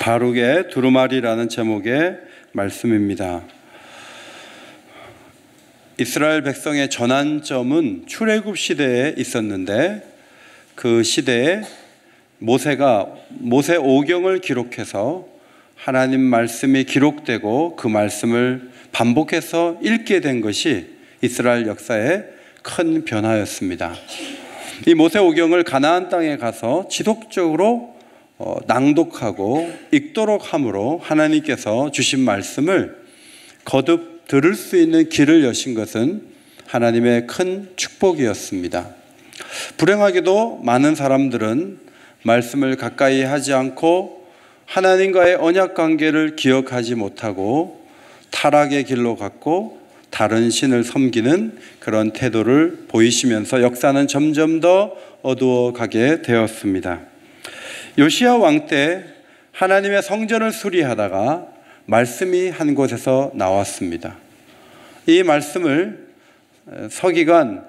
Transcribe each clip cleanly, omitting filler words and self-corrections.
바룩의 두루마리라는 제목의 말씀입니다. 이스라엘 백성의 전환점은 출애굽 시대에 있었는데, 그 시대에 모세가 모세 오경을 기록해서 하나님 말씀이 기록되고 그 말씀을 반복해서 읽게 된 것이 이스라엘 역사의 큰 변화였습니다. 이 모세 오경을 가나안 땅에 가서 지속적으로 낭독하고 읽도록 함으로 하나님께서 주신 말씀을 거듭 들을 수 있는 길을 여신 것은 하나님의 큰 축복이었습니다. 불행하게도 많은 사람들은 말씀을 가까이 하지 않고 하나님과의 언약 관계를 기억하지 못하고 타락의 길로 갔고 다른 신을 섬기는 그런 태도를 보이시면서 역사는 점점 더 어두워가게 되었습니다. 요시야 왕 때 하나님의 성전을 수리하다가 말씀이 한 곳에서 나왔습니다. 이 말씀을 서기관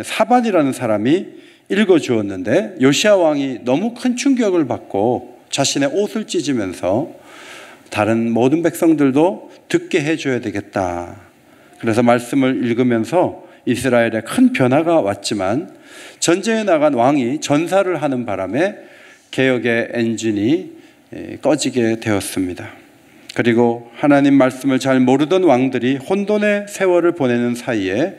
사반이라는 사람이 읽어주었는데, 요시야 왕이 너무 큰 충격을 받고 자신의 옷을 찢으면서 다른 모든 백성들도 듣게 해줘야 되겠다. 그래서 말씀을 읽으면서 이스라엘에 큰 변화가 왔지만, 전쟁에 나간 왕이 전사를 하는 바람에 개혁의 엔진이 꺼지게 되었습니다. 그리고 하나님 말씀을 잘 모르던 왕들이 혼돈의 세월을 보내는 사이에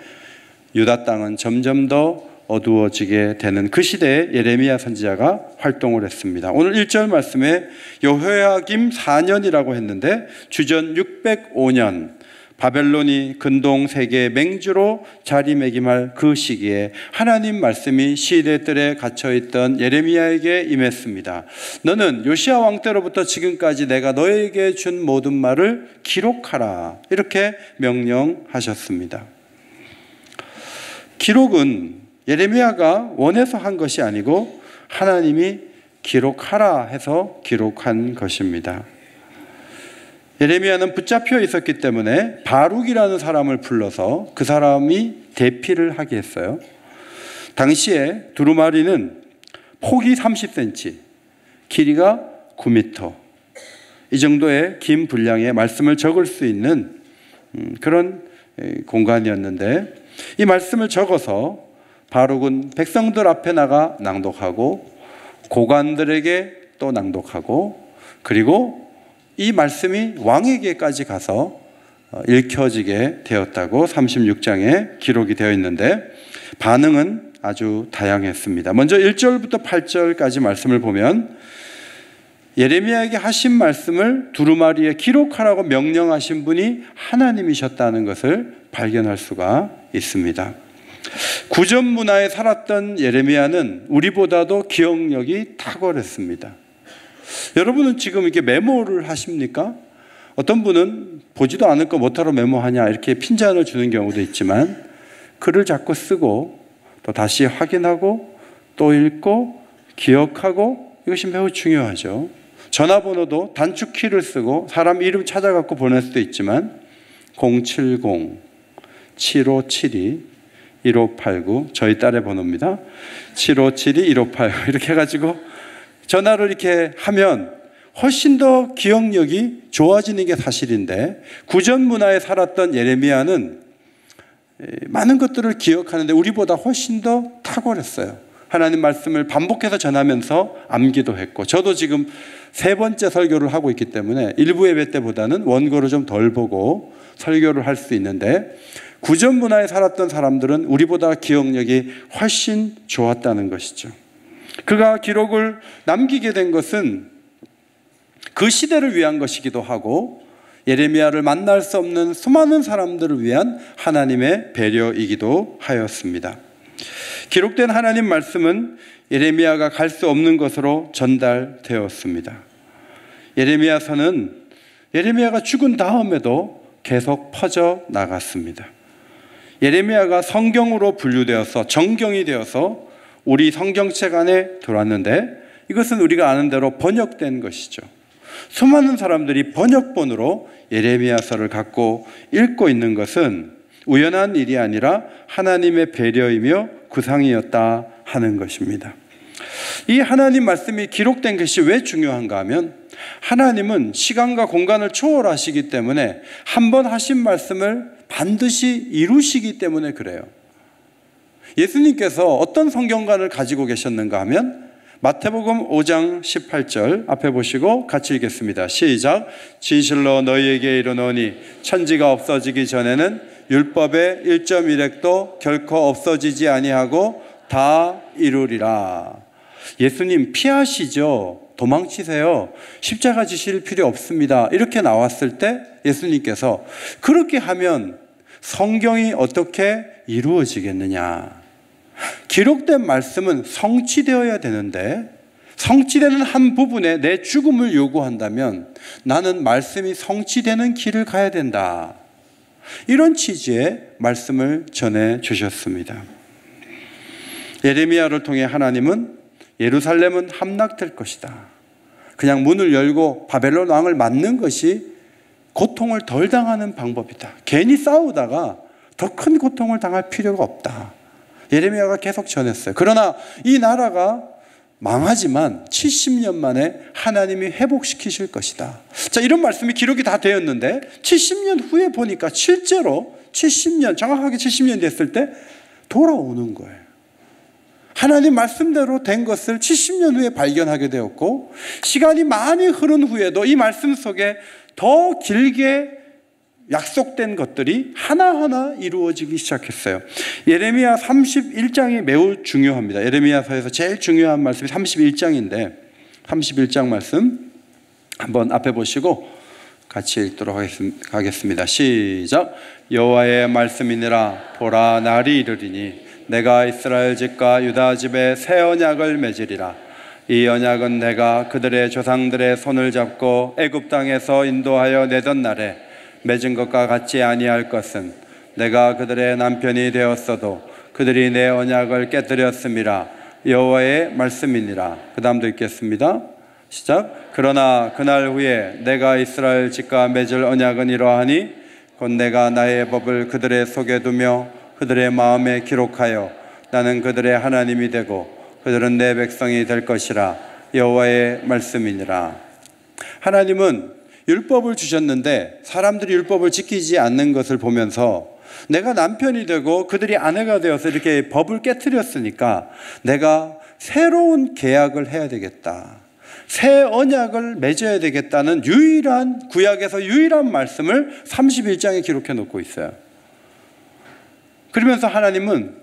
유다 땅은 점점 더 어두워지게 되는 그 시대에 예레미야 선지자가 활동을 했습니다. 오늘 1절 말씀에 여호야김 4년이라고 했는데, 주전 605년 바벨론이 근동 세계의 맹주로 자리매김할 그 시기에 하나님 말씀이 시대들에 갇혀있던 예레미야에게 임했습니다. 너는 요시야 왕 때로부터 지금까지 내가 너에게 준 모든 말을 기록하라, 이렇게 명령하셨습니다. 기록은 예레미야가 원해서 한 것이 아니고 하나님이 기록하라 해서 기록한 것입니다. 예레미야는 붙잡혀 있었기 때문에 바룩이라는 사람을 불러서 그 사람이 대피를 하게 했어요. 당시에 두루마리는 폭이 30cm, 길이가 9m, 이 정도의 긴 분량의 말씀을 적을 수 있는 그런 공간이었는데, 이 말씀을 적어서 바룩은 백성들 앞에 나가 낭독하고 고관들에게 또 낭독하고, 그리고 이 말씀이 왕에게까지 가서 읽혀지게 되었다고 36장에 기록이 되어 있는데, 반응은 아주 다양했습니다. 먼저 1절부터 8절까지 말씀을 보면, 예레미야에게 하신 말씀을 두루마리에 기록하라고 명령하신 분이 하나님이셨다는 것을 발견할 수가 있습니다. 구전 문화에 살았던 예레미야는 우리보다도 기억력이 탁월했습니다. 여러분은 지금 이렇게 메모를 하십니까? 어떤 분은 보지도 않을 거 뭐하러 메모하냐 이렇게 핀잔을 주는 경우도 있지만, 글을 자꾸 쓰고 또 다시 확인하고 또 읽고 기억하고, 이것이 매우 중요하죠. 전화번호도 단축키를 쓰고 사람 이름 찾아갖고 보낼 수도 있지만 070-7572-1589 저희 딸의 번호입니다. 7572-1589 이렇게 해가지고 전화를 이렇게 하면 훨씬 더 기억력이 좋아지는 게 사실인데, 구전 문화에 살았던 예레미야는 많은 것들을 기억하는데 우리보다 훨씬 더 탁월했어요. 하나님 말씀을 반복해서 전하면서 암기도 했고, 저도 지금 3번째 설교를 하고 있기 때문에 일부 예배 때보다는 원고를 좀 덜 보고 설교를 할 수 있는데, 구전 문화에 살았던 사람들은 우리보다 기억력이 훨씬 좋았다는 것이죠. 그가 기록을 남기게 된 것은 그 시대를 위한 것이기도 하고, 예레미야를 만날 수 없는 수많은 사람들을 위한 하나님의 배려이기도 하였습니다. 기록된 하나님 말씀은 예레미야가 갈 수 없는 것으로 전달되었습니다. 예레미야서는 예레미야가 죽은 다음에도 계속 퍼져 나갔습니다. 예레미야가 성경으로 분류되어서 정경이 되어서 우리 성경책 안에 들어왔는데, 이것은 우리가 아는 대로 번역된 것이죠. 수많은 사람들이 번역본으로 예레미야서를 갖고 읽고 있는 것은 우연한 일이 아니라 하나님의 배려이며 구상이었다 하는 것입니다. 이 하나님 말씀이 기록된 것이 왜 중요한가 하면 하나님은 시간과 공간을 초월하시기 때문에 한 번 하신 말씀을 반드시 이루시기 때문에 그래요. 예수님께서 어떤 성경관을 가지고 계셨는가 하면 마태복음 5장 18절 앞에 보시고 같이 읽겠습니다. 시작. 진실로 너희에게 이르노니 천지가 없어지기 전에는 율법의 1.1획도 결코 없어지지 아니하고 다 이루리라. 예수님 피하시죠. 도망치세요. 십자가 지실 필요 없습니다. 이렇게 나왔을 때 예수님께서 그렇게 하면 성경이 어떻게 이루어지겠느냐. 기록된 말씀은 성취되어야 되는데 성취되는 한 부분에 내 죽음을 요구한다면 나는 말씀이 성취되는 길을 가야 된다. 이런 취지의 말씀을 전해 주셨습니다. 예레미야를 통해 하나님은 예루살렘은 함락될 것이다. 그냥 문을 열고 바벨론 왕을 맞는 것이 고통을 덜 당하는 방법이다. 괜히 싸우다가 더 큰 고통을 당할 필요가 없다. 예레미야가 계속 전했어요. 그러나 이 나라가 망하지만 70년 만에 하나님이 회복시키실 것이다. 자, 이런 말씀이 기록이 다 되었는데 70년 후에 보니까 실제로 70년, 정확하게 70년 됐을 때 돌아오는 거예요. 하나님 말씀대로 된 것을 70년 후에 발견하게 되었고 시간이 많이 흐른 후에도 이 말씀 속에 더 길게 약속된 것들이 하나하나 이루어지기 시작했어요. 예레미야 31장이 매우 중요합니다. 예레미야서에서 제일 중요한 말씀이 31장인데 31장 말씀 한번 앞에 보시고 같이 읽도록 하겠습니다. 시작. 여호와의 말씀이니라. 보라, 날이 이르리니 내가 이스라엘 집과 유다 집에 새 언약을 맺으리라. 이 언약은 내가 그들의 조상들의 손을 잡고 애굽 땅에서 인도하여 내던 날에 맺은 것과 같지 아니할 것은 내가 그들의 남편이 되었어도 그들이 내 언약을 깨뜨렸음이라. 여호와의 말씀이니라. 그 다음도 읽겠습니다. 시작. 그러나 그날 후에 내가 이스라엘 집과 맺을 언약은 이러하니 곧 내가 나의 법을 그들의 속에 두며 그들의 마음에 기록하여 나는 그들의 하나님이 되고 그들은 내 백성이 될 것이라. 여호와의 말씀이니라. 하나님은 율법을 주셨는데 사람들이 율법을 지키지 않는 것을 보면서 내가 남편이 되고 그들이 아내가 되어서 이렇게 법을 깨트렸으니까 내가 새로운 계약을 해야 되겠다. 새 언약을 맺어야 되겠다는 유일한 구약에서 유일한 말씀을 31장에 기록해 놓고 있어요. 그러면서 하나님은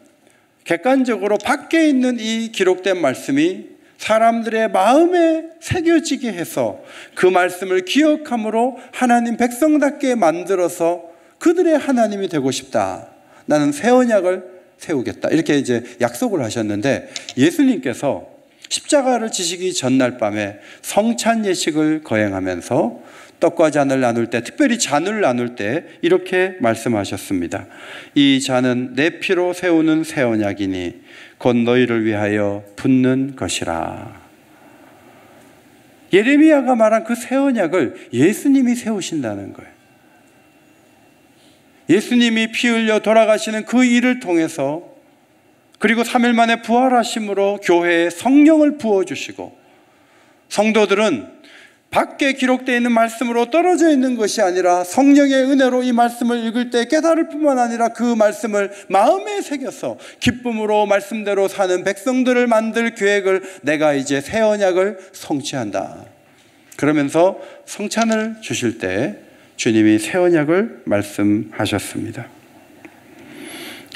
객관적으로 밖에 있는 이 기록된 말씀이 사람들의 마음에 새겨지게 해서 그 말씀을 기억함으로 하나님 백성답게 만들어서 그들의 하나님이 되고 싶다. 나는 새 언약을 세우겠다. 이렇게 이제 약속을 하셨는데 예수님께서 십자가를 지시기 전날 밤에 성찬 예식을 거행하면서 떡과 잔을 나눌 때, 특별히 잔을 나눌 때 이렇게 말씀하셨습니다. 이 잔은 내 피로 세우는 새 언약이니 곧 너희를 위하여 붓는 것이라. 예레미야가 말한 그 새 언약을 예수님이 세우신다는 거예요. 예수님이 피 흘려 돌아가시는 그 일을 통해서 그리고 3일 만에 부활하심으로 교회에 성령을 부어주시고 성도들은 밖에 기록되어 있는 말씀으로 떨어져 있는 것이 아니라 성령의 은혜로 이 말씀을 읽을 때 깨달을 뿐만 아니라 그 말씀을 마음에 새겨서 기쁨으로 말씀대로 사는 백성들을 만들 계획을 내가 이제 새 언약을 성취한다. 그러면서 성찬을 주실 때 주님이 새 언약을 말씀하셨습니다.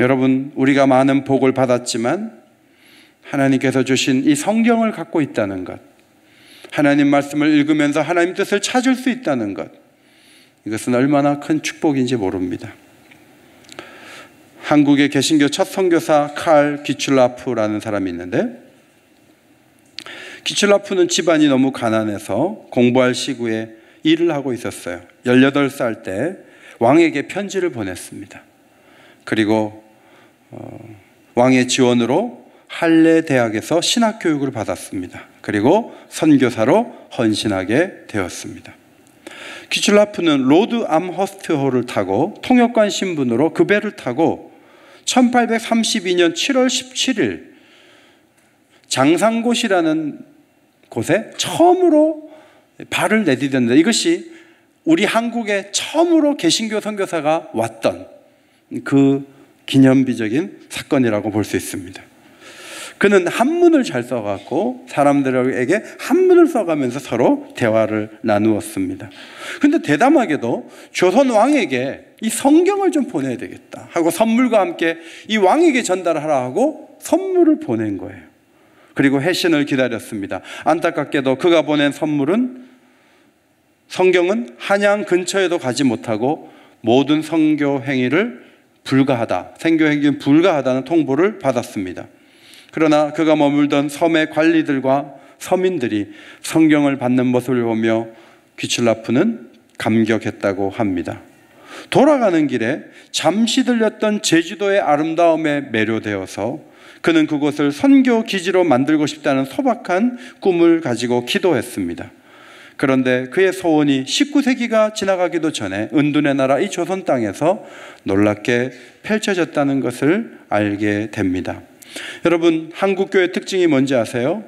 여러분, 우리가 많은 복을 받았지만 하나님께서 주신 이 성경을 갖고 있다는 것, 하나님 말씀을 읽으면서 하나님 뜻을 찾을 수 있다는 것, 이것은 얼마나 큰 축복인지 모릅니다. 한국의 개신교 첫 선교사 칼 기출라프라는 사람이 있는데 기출라프는 집안이 너무 가난해서 공부할 시구에 일을 하고 있었어요. 18살 때 왕에게 편지를 보냈습니다. 그리고 왕의 지원으로 할레 대학에서 신학 교육을 받았습니다. 그리고 선교사로 헌신하게 되었습니다. 기출라프는 로드 암허스트호를 타고 통역관 신분으로 그 배를 타고 1832년 7월 17일 장상곳이라는 곳에 처음으로 발을 내디뎠는데, 이것이 우리 한국에 처음으로 개신교 선교사가 왔던 그 기념비적인 사건이라고 볼 수 있습니다. 그는 한문을 잘 써갖고 사람들에게 한문을 써가면서 서로 대화를 나누었습니다. 근데 대담하게도 조선 왕에게 이 성경을 좀 보내야 되겠다 하고 선물과 함께 이 왕에게 전달하라 하고 선물을 보낸 거예요. 그리고 회신을 기다렸습니다. 안타깝게도 그가 보낸 성경은 한양 근처에도 가지 못하고 모든 선교 행위를 불가하다는 통보를 받았습니다. 그러나 그가 머물던 섬의 관리들과 서민들이 성경을 받는 모습을 보며 귀출라프는 감격했다고 합니다. 돌아가는 길에 잠시 들렸던 제주도의 아름다움에 매료되어서 그는 그곳을 선교 기지로 만들고 싶다는 소박한 꿈을 가지고 기도했습니다. 그런데 그의 소원이 19세기가 지나가기도 전에 은둔의 나라 이 조선 땅에서 놀랍게 펼쳐졌다는 것을 알게 됩니다. 여러분, 한국교회의 특징이 뭔지 아세요?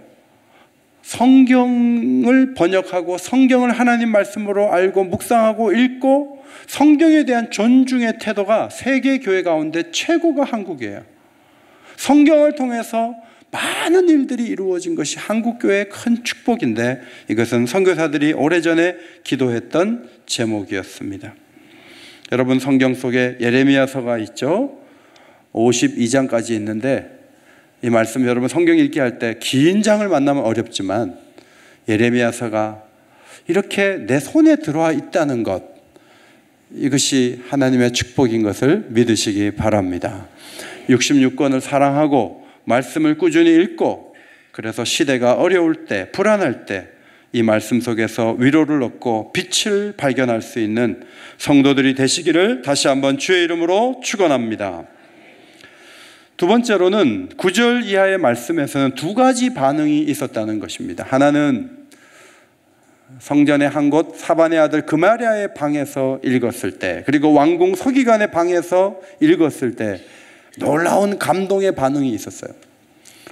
성경을 번역하고 성경을 하나님 말씀으로 알고 묵상하고 읽고 성경에 대한 존중의 태도가 세계 교회 가운데 최고가 한국이에요. 성경을 통해서 많은 일들이 이루어진 것이 한국교회의 큰 축복인데, 이것은 선교사들이 오래전에 기도했던 제목이었습니다. 여러분, 성경 속에 예레미야서가 있죠. 52장까지 있는데, 이 말씀 여러분 성경 읽기 할 때 긴 장을 만나면 어렵지만 예레미야서가 이렇게 내 손에 들어와 있다는 것, 이것이 하나님의 축복인 것을 믿으시기 바랍니다. 66권을 사랑하고 말씀을 꾸준히 읽고, 그래서 시대가 어려울 때, 불안할 때 이 말씀 속에서 위로를 얻고 빛을 발견할 수 있는 성도들이 되시기를 다시 한번 주의 이름으로 축원합니다. 두 번째로는 9절 이하의 말씀에서는 두 가지 반응이 있었다는 것입니다. 하나는 성전의 한 곳 사반의 아들 그마랴의 방에서 읽었을 때, 그리고 왕궁 서기관의 방에서 읽었을 때 놀라운 감동의 반응이 있었어요.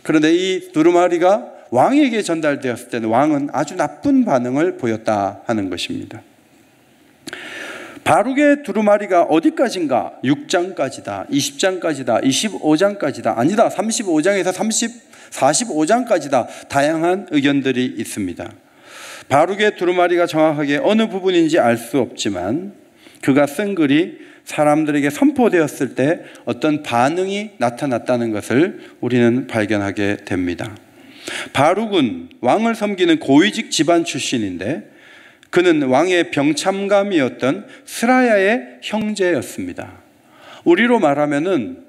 그런데 이 두루마리가 왕에게 전달되었을 때는 왕은 아주 나쁜 반응을 보였다 하는 것입니다. 바룩의 두루마리가 어디까지인가? 6장까지다, 20장까지다, 25장까지다, 아니다, 35장에서 45장까지다. 다양한 의견들이 있습니다. 바룩의 두루마리가 정확하게 어느 부분인지 알 수 없지만 그가 쓴 글이 사람들에게 선포되었을 때 어떤 반응이 나타났다는 것을 우리는 발견하게 됩니다. 바룩은 왕을 섬기는 고위직 집안 출신인데 그는 왕의 병참감이었던 스라야의 형제였습니다. 우리로 말하면은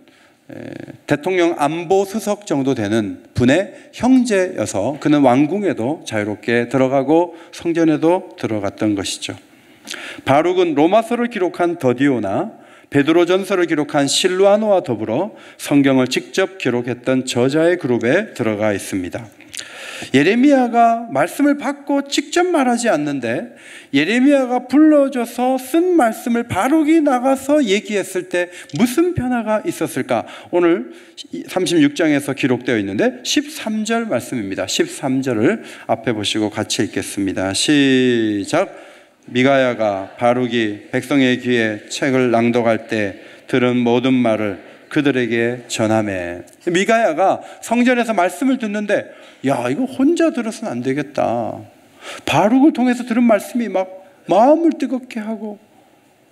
대통령 안보수석 정도 되는 분의 형제여서 그는 왕궁에도 자유롭게 들어가고 성전에도 들어갔던 것이죠. 바룩은 로마서를 기록한 더디오나 베드로전서를 기록한 실루아노와 더불어 성경을 직접 기록했던 저자의 그룹에 들어가 있습니다. 예레미야가 말씀을 받고 직접 말하지 않는데 예레미야가 불러줘서 쓴 말씀을 바룩이 나가서 얘기했을 때 무슨 변화가 있었을까? 오늘 36장에서 기록되어 있는데 13절 말씀입니다. 13절을 앞에 보시고 같이 읽겠습니다. 시작. 미가야가 바룩이 백성의 귀에 책을 낭독할 때 들은 모든 말을 그들에게 전하매. 미가야가 성전에서 말씀을 듣는데 야, 이거 혼자 들어서는 안 되겠다. 바룩을 통해서 들은 말씀이 막 마음을 뜨겁게 하고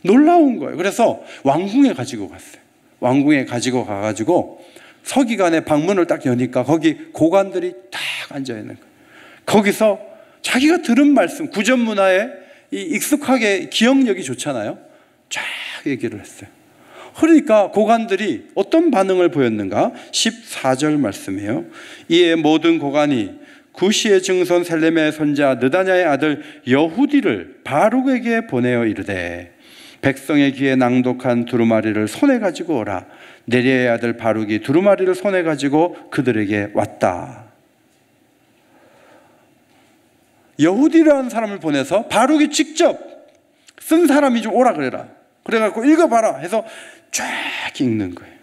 놀라운 거예요. 그래서 왕궁에 가지고 갔어요. 왕궁에 가지고 가가지고 서기관의 방문을 딱 여니까 거기 고관들이 딱 앉아있는 거예요. 거기서 자기가 들은 말씀, 구전 문화에 익숙하게 기억력이 좋잖아요. 쫙 얘기를 했어요. 그러니까 고관들이 어떤 반응을 보였는가? 14절 말씀이에요. 이에 모든 고관이 구시의 증손 셀레메의 손자 느다냐의 아들 여후디를 바룩에게 보내어 이르되 백성의 귀에 낭독한 두루마리를 손에 가지고 오라. 네리아의 아들 바룩이 두루마리를 손에 가지고 그들에게 왔다. 여후디라는 사람을 보내서 바룩이 직접 쓴 사람이 좀 오라 그래라. 그래갖고 읽어봐라 해서 쫙 읽는 거예요.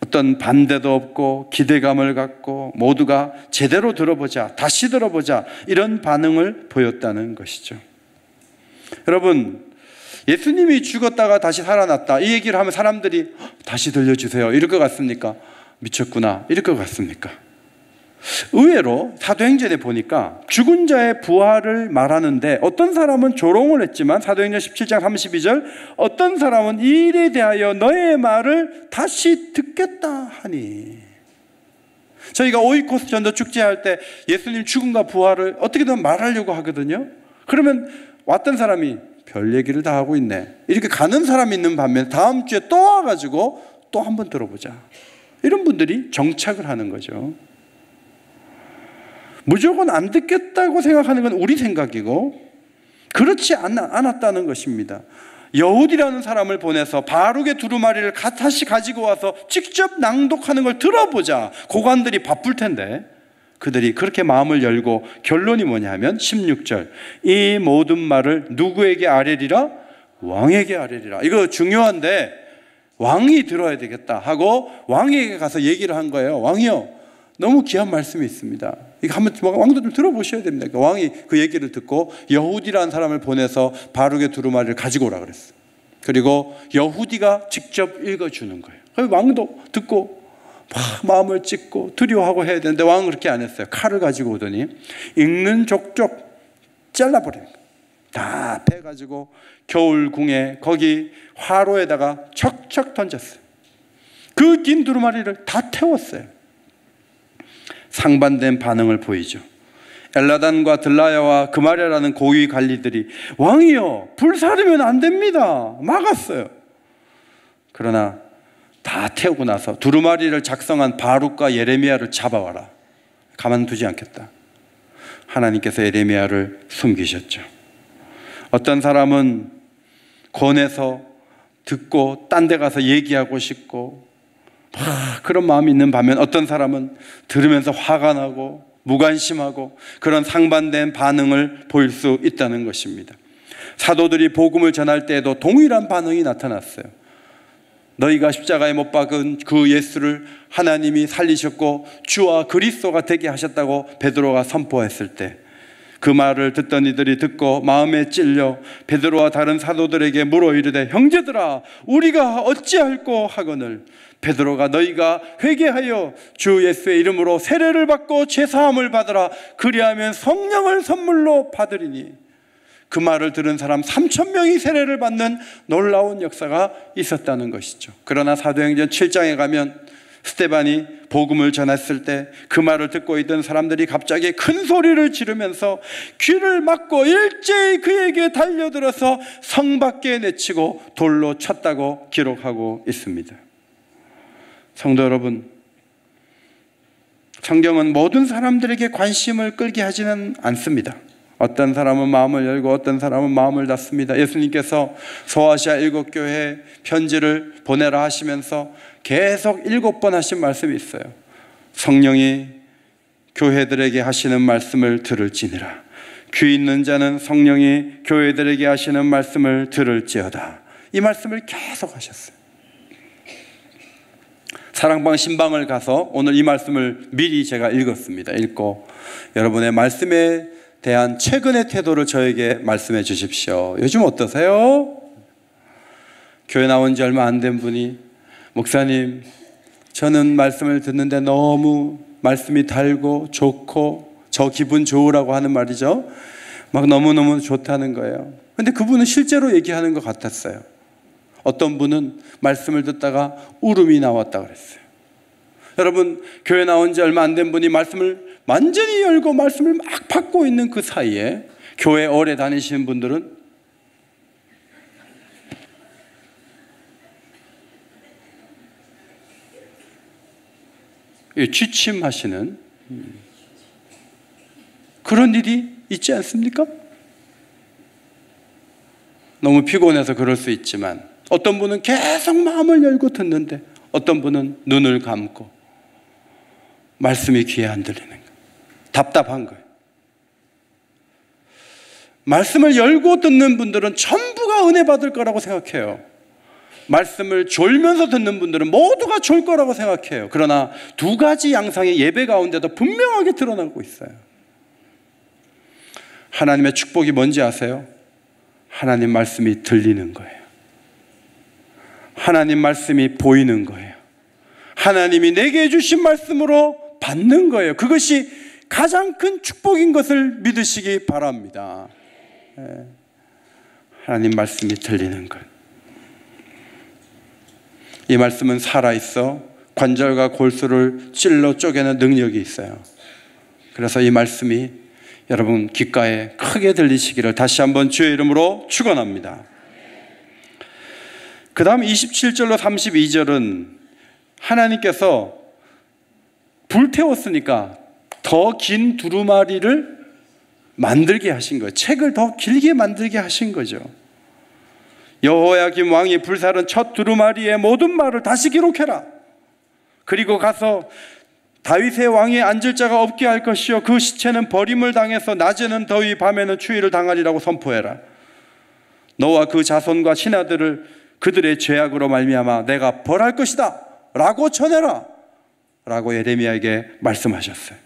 어떤 반대도 없고 기대감을 갖고 모두가 제대로 들어보자, 다시 들어보자, 이런 반응을 보였다는 것이죠. 여러분, 예수님이 죽었다가 다시 살아났다 이 얘기를 하면 사람들이 다시 들려주세요 이럴 것 같습니까? 미쳤구나 이럴 것 같습니까? 의외로 사도행전에 보니까 죽은 자의 부활을 말하는데 어떤 사람은 조롱을 했지만 사도행전 17장 32절 어떤 사람은 이 일에 대하여 너의 말을 다시 듣겠다 하니. 저희가 오이코스 전도 축제할 때 예수님 죽음과 부활을 어떻게든 말하려고 하거든요. 그러면 왔던 사람이 별 얘기를 다 하고 있네 이렇게 가는 사람이 있는 반면에 다음 주에 또 와가지고 또 한번 들어보자 이런 분들이 정착을 하는 거죠. 무조건 안 듣겠다고 생각하는 건 우리 생각이고 그렇지 않았다는 것입니다. 여훗이라는 사람을 보내서 바룩의 두루마리를 다시 가지고 와서 직접 낭독하는 걸 들어보자. 고관들이 바쁠 텐데 그들이 그렇게 마음을 열고 결론이 뭐냐면 16절 이 모든 말을 누구에게 아뢰리라? 왕에게 아뢰리라. 이거 중요한데 왕이 들어야 되겠다 하고 왕에게 가서 얘기를 한 거예요. 왕이요, 너무 귀한 말씀이 있습니다. 이거 한번 왕도 좀 들어보셔야 됩니다. 그러니까 왕이 그 얘기를 듣고 여훗이라는 사람을 보내서 바룩의 두루마리를 가지고 오라 그랬어요. 그리고 여훗이가 직접 읽어주는 거예요. 그래서 왕도 듣고 막 마음을 찢고 두려워하고 해야 되는데 왕은 그렇게 안 했어요. 칼을 가지고 오더니 읽는 족족 잘라버려요. 다 패가지고 겨울궁에 거기 화로에다가 척척 던졌어요. 그 긴 두루마리를 다 태웠어요. 상반된 반응을 보이죠. 엘라단과 들라야와 그마랴라는 고위 관리들이 왕이여 불사르면 안 됩니다 막았어요. 그러나 다 태우고 나서 두루마리를 작성한 바룩과 예레미야를 잡아와라. 가만두지 않겠다. 하나님께서 예레미야를 숨기셨죠. 어떤 사람은 권해서 듣고 딴 데 가서 얘기하고 싶고 그런 마음이 있는 반면 어떤 사람은 들으면서 화가 나고 무관심하고 그런 상반된 반응을 보일 수 있다는 것입니다. 사도들이 복음을 전할 때에도 동일한 반응이 나타났어요. 너희가 십자가에 못 박은 그 예수를 하나님이 살리셨고 주와 그리스도가 되게 하셨다고 베드로가 선포했을 때 그 말을 듣던 이들이 듣고 마음에 찔려 베드로와 다른 사도들에게 물어 이르되 형제들아 우리가 어찌할꼬 하거늘 베드로가 너희가 회개하여 주 예수의 이름으로 세례를 받고 죄사함을 받으라 그리하면 성령을 선물로 받으리니. 그 말을 들은 사람 3,000명이 세례를 받는 놀라운 역사가 있었다는 것이죠. 그러나 사도행전 7장에 가면 스데반이 복음을 전했을 때 그 말을 듣고 있던 사람들이 갑자기 큰 소리를 지르면서 귀를 막고 일제히 그에게 달려들어서 성 밖에 내치고 돌로 쳤다고 기록하고 있습니다. 성도 여러분, 성경은 모든 사람들에게 관심을 끌게 하지는 않습니다. 어떤 사람은 마음을 열고 어떤 사람은 마음을 닫습니다. 예수님께서 소아시아 7교회에 편지를 보내라 하시면서 계속 7번 하신 말씀이 있어요. 성령이 교회들에게 하시는 말씀을 들을지니라. 귀 있는 자는 성령이 교회들에게 하시는 말씀을 들을지어다. 이 말씀을 계속 하셨어요. 사랑방 신방을 가서 오늘 이 말씀을 미리 제가 읽었습니다. 읽고 여러분의 말씀에 대한 최근의 태도를 저에게 말씀해 주십시오. 요즘 어떠세요? 교회 나온 지 얼마 안 된 분이 목사님, 저는 말씀을 듣는데 너무 말씀이 달고 좋고 저 기분 좋으라고 하는 말이죠. 막 너무너무 좋다는 거예요. 근데 그분은 실제로 얘기하는 것 같았어요. 어떤 분은 말씀을 듣다가 울음이 나왔다 그랬어요. 여러분, 교회 나온 지 얼마 안 된 분이 말씀을 완전히 열고 말씀을 막 받고 있는 그 사이에 교회 오래 다니시는 분들은 취침하시는 그런 일이 있지 않습니까? 너무 피곤해서 그럴 수 있지만 어떤 분은 계속 마음을 열고 듣는데 어떤 분은 눈을 감고 말씀이 귀에 안 들리는 거예요. 답답한 거예요. 말씀을 열고 듣는 분들은 전부가 은혜 받을 거라고 생각해요. 말씀을 졸면서 듣는 분들은 모두가 졸 거라고 생각해요. 그러나 두 가지 양상의 예배 가운데도 분명하게 드러나고 있어요. 하나님의 축복이 뭔지 아세요? 하나님 말씀이 들리는 거예요. 하나님 말씀이 보이는 거예요. 하나님이 내게 주신 말씀으로 받는 거예요. 그것이 가장 큰 축복인 것을 믿으시기 바랍니다. 하나님 말씀이 들리는 것. 이 말씀은 살아있어 관절과 골수를 찔러 쪼개는 능력이 있어요. 그래서 이 말씀이 여러분 귓가에 크게 들리시기를 다시 한번 주의 이름으로 축원합니다. 그 다음 27절로 32절은 하나님께서 불태웠으니까 더 긴 두루마리를 만들게 하신 거예요. 책을 더 길게 만들게 하신 거죠. 여호야김 왕이 불사른 첫 두루마리의 모든 말을 다시 기록해라. 그리고 가서 다윗의 왕에 앉을 자가 없게 할 것이요 그 시체는 버림을 당해서 낮에는 더위 밤에는 추위를 당하리라고 선포해라. 너와 그 자손과 신하들을 그들의 죄악으로 말미암아 내가 벌할 것이다 라고 전해라 라고 예레미야에게 말씀하셨어요.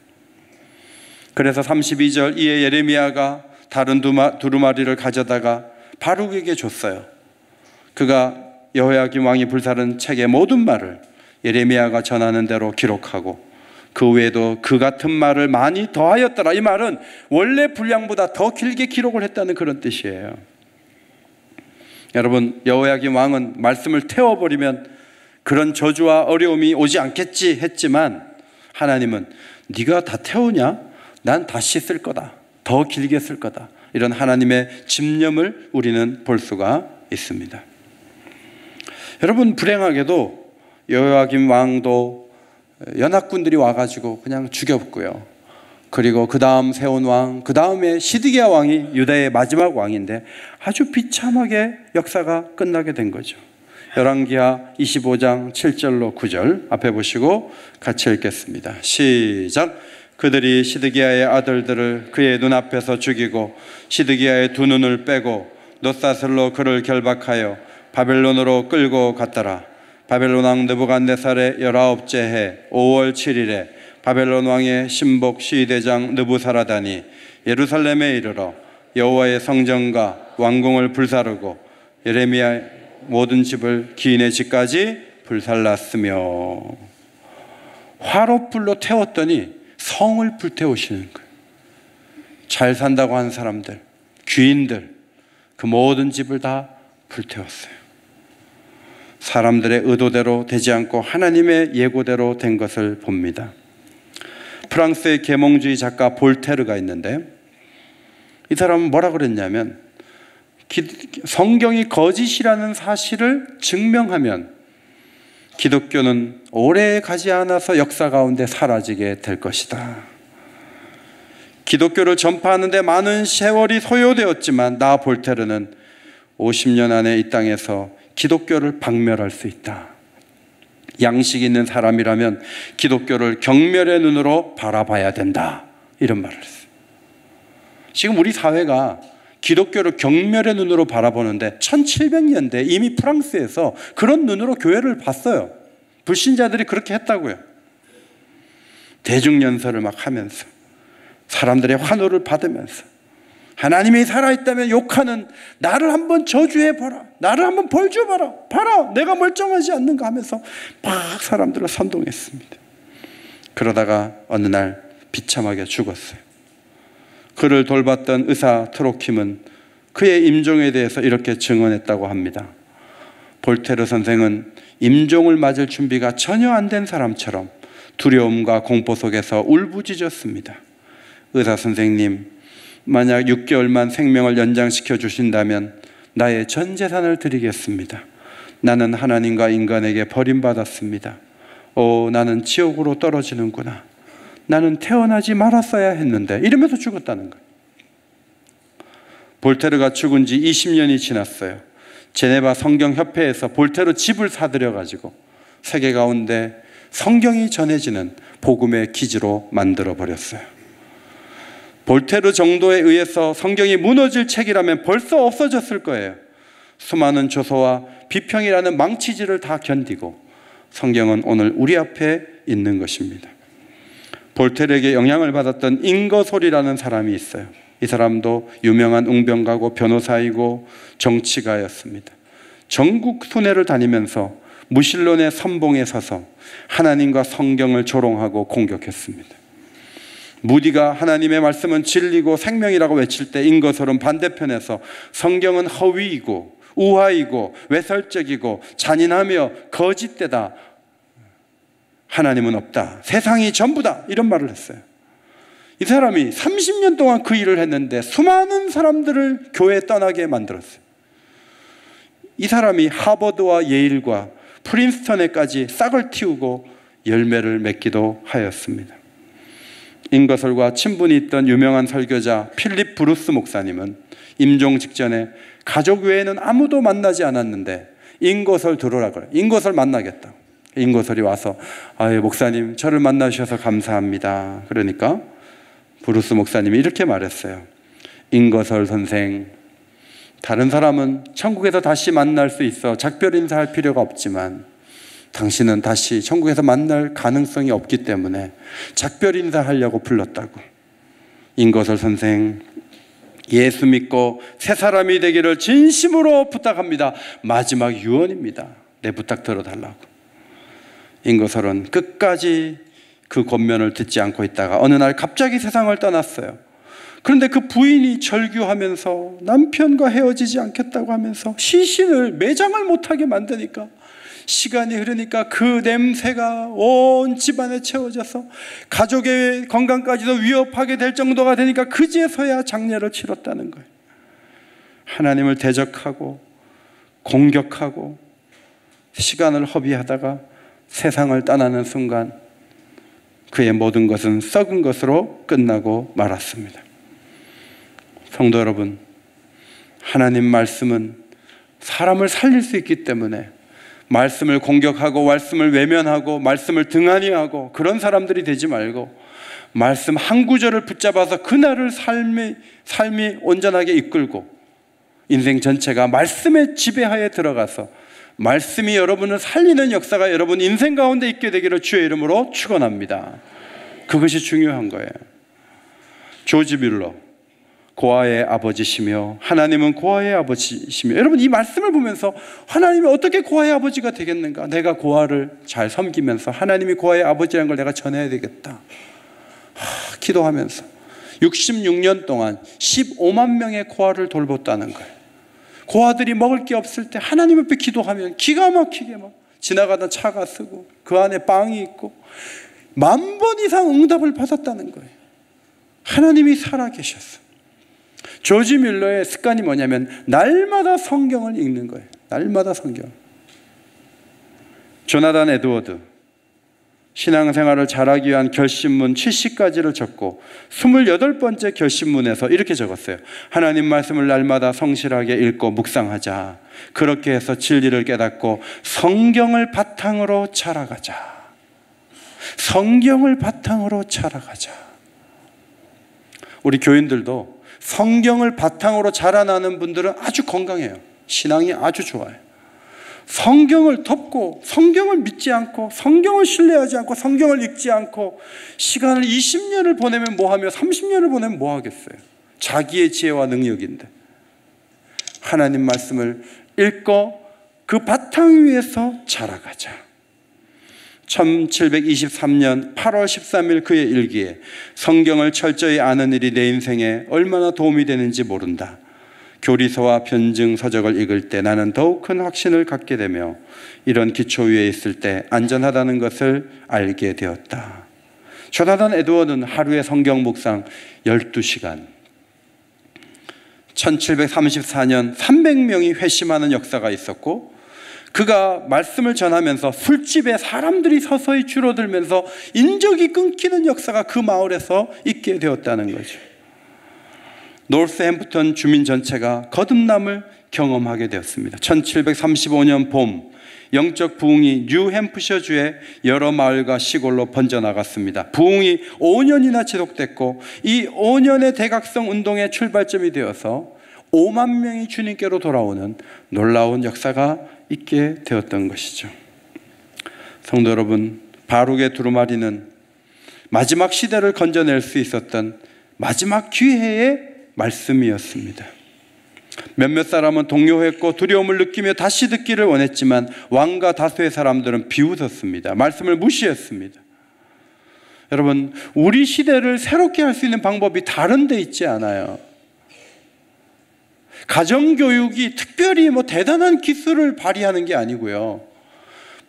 그래서 32절 이에 예레미야가 다른 두루마리를 가져다가 바룩에게 줬어요. 그가 여호야김 왕이 불사른 책의 모든 말을 예레미야가 전하는 대로 기록하고 그 외에도 그 같은 말을 많이 더하였더라. 이 말은 원래 분량보다 더 길게 기록을 했다는 그런 뜻이에요. 여러분, 여호야김 왕은 말씀을 태워버리면 그런 저주와 어려움이 오지 않겠지 했지만 하나님은 네가 다 태우냐? 난 다시 쓸 거다. 더 길게 쓸 거다. 이런 하나님의 집념을 우리는 볼 수가 있습니다. 여러분, 불행하게도 여호야김 왕도 연합군들이 와가지고 그냥 죽였고요. 그리고 그 다음 세운 왕, 그 다음에 시드기야 왕이 유다의 마지막 왕인데 아주 비참하게 역사가 끝나게 된 거죠. 열왕기하 25장 7절로 9절 앞에 보시고 같이 읽겠습니다. 시작. 그들이 시드기야의 아들들을 그의 눈앞에서 죽이고 시드기야의 두 눈을 빼고 놋사슬로 그를 결박하여 바벨론으로 끌고 갔더라. 바벨론 왕 느부갓네살의 19째 해 5월 7일에 바벨론 왕의 신복 시대장 느부사라단이 예루살렘에 이르러 여호와의 성전과 왕궁을 불사르고 예레미야의 모든 집을 기인의 집까지 불살랐으며 화롯불로 태웠더니 성을 불태우시는 거예요. 잘 산다고 하는 사람들, 귀인들, 그 모든 집을 다 불태웠어요. 사람들의 의도대로 되지 않고 하나님의 예고대로 된 것을 봅니다. 프랑스의 계몽주의 작가 볼테르가 있는데 이 사람은 뭐라 그랬냐면 성경이 거짓이라는 사실을 증명하면 기독교는 오래 가지 않아서 역사 가운데 사라지게 될 것이다. 기독교를 전파하는 데 많은 세월이 소요되었지만 나 볼테르는 50년 안에 이 땅에서 기독교를 박멸할 수 있다. 양식 있는 사람이라면 기독교를 경멸의 눈으로 바라봐야 된다. 이런 말을 했어요. 지금 우리 사회가 기독교를 경멸의 눈으로 바라보는데 1700년대 이미 프랑스에서 그런 눈으로 교회를 봤어요. 불신자들이 그렇게 했다고요. 대중연설을 막 하면서 사람들의 환호를 받으면서 하나님이 살아있다면 욕하는 나를 한번 저주해봐라, 나를 한번 벌줘봐라, 봐라 내가 멀쩡하지 않는가 하면서 막 사람들을 선동했습니다. 그러다가 어느 날 비참하게 죽었어요. 그를 돌봤던 의사 트로킴은 그의 임종에 대해서 이렇게 증언했다고 합니다. 볼테르 선생은 임종을 맞을 준비가 전혀 안 된 사람처럼 두려움과 공포 속에서 울부짖었습니다. 의사 선생님, 만약 6개월만 생명을 연장시켜 주신다면 나의 전 재산을 드리겠습니다. 나는 하나님과 인간에게 버림받았습니다. 나는 지옥으로 떨어지는구나. 나는 태어나지 말았어야 했는데, 이러면서 죽었다는 거예요. 볼테르가 죽은 지 20년이 지났어요. 제네바 성경협회에서 볼테르 집을 사들여가지고 세계 가운데 성경이 전해지는 복음의 기지로 만들어버렸어요. 볼테르 정도에 의해서 성경이 무너질 책이라면 벌써 없어졌을 거예요. 수많은 조소와 비평이라는 망치질을 다 견디고 성경은 오늘 우리 앞에 있는 것입니다. 볼테르에게 영향을 받았던 잉거솔이라는 사람이 있어요. 이 사람도 유명한 웅변가고 변호사이고 정치가였습니다. 전국 순회를 다니면서 무신론의 선봉에 서서 하나님과 성경을 조롱하고 공격했습니다. 무디가 하나님의 말씀은 진리고 생명이라고 외칠 때 잉거솔은 반대편에서 성경은 허위이고 우화이고 외설적이고 잔인하며 거짓되다, 하나님은 없다, 세상이 전부다, 이런 말을 했어요. 이 사람이 30년 동안 그 일을 했는데 수많은 사람들을 교회에 떠나게 만들었어요. 이 사람이 하버드와 예일과 프린스턴에까지 싹을 틔우고 열매를 맺기도 하였습니다. 잉거솔과 친분이 있던 유명한 설교자 필립 브루스 목사님은 임종 직전에 가족 외에는 아무도 만나지 않았는데 잉거솔 들어오라 그래. 잉거솔 만나겠다. 잉거솔이 와서 목사님 저를 만나주셔서 감사합니다. 그러니까 브루스 목사님이 이렇게 말했어요. 잉거솔 선생, 다른 사람은 천국에서 다시 만날 수 있어 작별 인사할 필요가 없지만 당신은 다시 천국에서 만날 가능성이 없기 때문에 작별 인사하려고 불렀다고. 잉거솔 선생, 예수 믿고 새 사람이 되기를 진심으로 부탁합니다. 마지막 유언입니다. 내 부탁 들어달라고. 잉거솔은 끝까지 그 권면을 듣지 않고 있다가 어느 날 갑자기 세상을 떠났어요. 그런데 그 부인이 절규하면서 남편과 헤어지지 않겠다고 하면서 시신을 매장을 못하게 만드니까 시간이 흐르니까 그 냄새가 온 집안에 채워져서 가족의 건강까지도 위협하게 될 정도가 되니까 그제서야 장례를 치렀다는 거예요. 하나님을 대적하고 공격하고 시간을 허비하다가 세상을 떠나는 순간 그의 모든 것은 썩은 것으로 끝나고 말았습니다. 성도 여러분, 하나님 말씀은 사람을 살릴 수 있기 때문에 말씀을 공격하고 말씀을 외면하고 말씀을 등한히하고 그런 사람들이 되지 말고 말씀 한 구절을 붙잡아서 그날을 삶이 온전하게 이끌고 인생 전체가 말씀의 지배하에 들어가서 말씀이 여러분을 살리는 역사가 여러분 인생 가운데 있게 되기를 주의 이름으로 축원합니다. 그것이 중요한 거예요. 조지 뮬러, 고아의 아버지시며 하나님은 고아의 아버지시며, 여러분 이 말씀을 보면서 하나님이 어떻게 고아의 아버지가 되겠는가? 내가 고아를 잘 섬기면서 하나님이 고아의 아버지라는 걸 내가 전해야 되겠다. 기도하면서 66년 동안 15만 명의 고아를 돌봤다는 거예요. 고아들이 먹을 게 없을 때 하나님 앞에 기도하면 기가 막히게 막 지나가던 차가 쓰고 그 안에 빵이 있고 10,000번 이상 응답을 받았다는 거예요. 하나님이 살아계셨어. 조지 뮬러의 습관이 뭐냐면 날마다 성경을 읽는 거예요. 날마다 성경. 조나단 에드워드, 신앙생활을 잘하기 위한 결심문 70가지를 적고 28번째 결심문에서 이렇게 적었어요. 하나님 말씀을 날마다 성실하게 읽고 묵상하자. 그렇게 해서 진리를 깨닫고 성경을 바탕으로 자라가자. 성경을 바탕으로 자라가자. 우리 교인들도 성경을 바탕으로 자라나는 분들은 아주 건강해요. 신앙이 아주 좋아요. 성경을 덮고 성경을 믿지 않고 성경을 신뢰하지 않고 성경을 읽지 않고 시간을 20년을 보내면 뭐하며 30년을 보내면 뭐하겠어요. 자기의 지혜와 능력인데 하나님 말씀을 읽고 그 바탕 위에서 자라가자. 1723년 8월 13일 그의 일기에 성경을 철저히 아는 일이 내 인생에 얼마나 도움이 되는지 모른다. 교리서와 변증 서적을 읽을 때 나는 더욱 큰 확신을 갖게 되며 이런 기초 위에 있을 때 안전하다는 것을 알게 되었다. 조나단 에드워드는 하루에 성경 묵상 12시간, 1734년 300명이 회심하는 역사가 있었고 그가 말씀을 전하면서 술집에 사람들이 서서히 줄어들면서 인적이 끊기는 역사가 그 마을에서 있게 되었다는 거죠. 노스햄프턴 주민 전체가 거듭남을 경험하게 되었습니다. 1735년 봄, 영적 부흥이 뉴햄프셔주의 여러 마을과 시골로 번져나갔습니다. 부흥이 5년이나 지속됐고 이 5년의 대각성 운동의 출발점이 되어서 5만 명이 주님께로 돌아오는 놀라운 역사가 있게 되었던 것이죠. 성도 여러분, 바룩의 두루마리는 마지막 시대를 건져낼 수 있었던 마지막 기회의 말씀이었습니다. 몇몇 사람은 동요했고 두려움을 느끼며 다시 듣기를 원했지만 왕과 다수의 사람들은 비웃었습니다. 말씀을 무시했습니다. 여러분, 우리 시대를 새롭게 할 수 있는 방법이 다른 데 있지 않아요. 가정교육이 특별히 대단한 기술을 발휘하는 게 아니고요.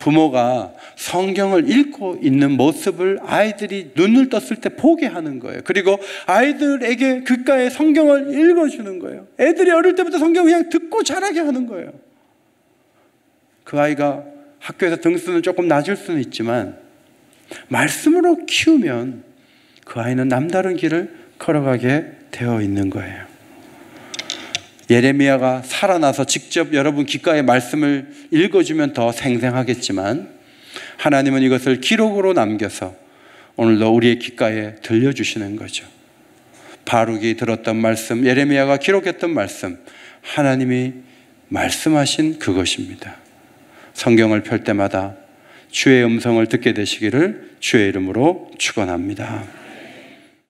부모가 성경을 읽고 있는 모습을 아이들이 눈을 떴을 때 보게 하는 거예요. 그리고 아이들에게 귓가에 성경을 읽어주는 거예요. 애들이 어릴 때부터 성경을 그냥 듣고 자라게 하는 거예요. 그 아이가 학교에서 등수는 조금 낮을 수는 있지만 말씀으로 키우면 그 아이는 남다른 길을 걸어가게 되어 있는 거예요. 예레미야가 살아나서 직접 여러분 귓가에 말씀을 읽어주면 더 생생하겠지만 하나님은 이것을 기록으로 남겨서 오늘도 우리의 귓가에 들려주시는 거죠. 바룩이 들었던 말씀, 예레미야가 기록했던 말씀, 하나님이 말씀하신 그것입니다. 성경을 펼 때마다 주의 음성을 듣게 되시기를 주의 이름으로 축원합니다.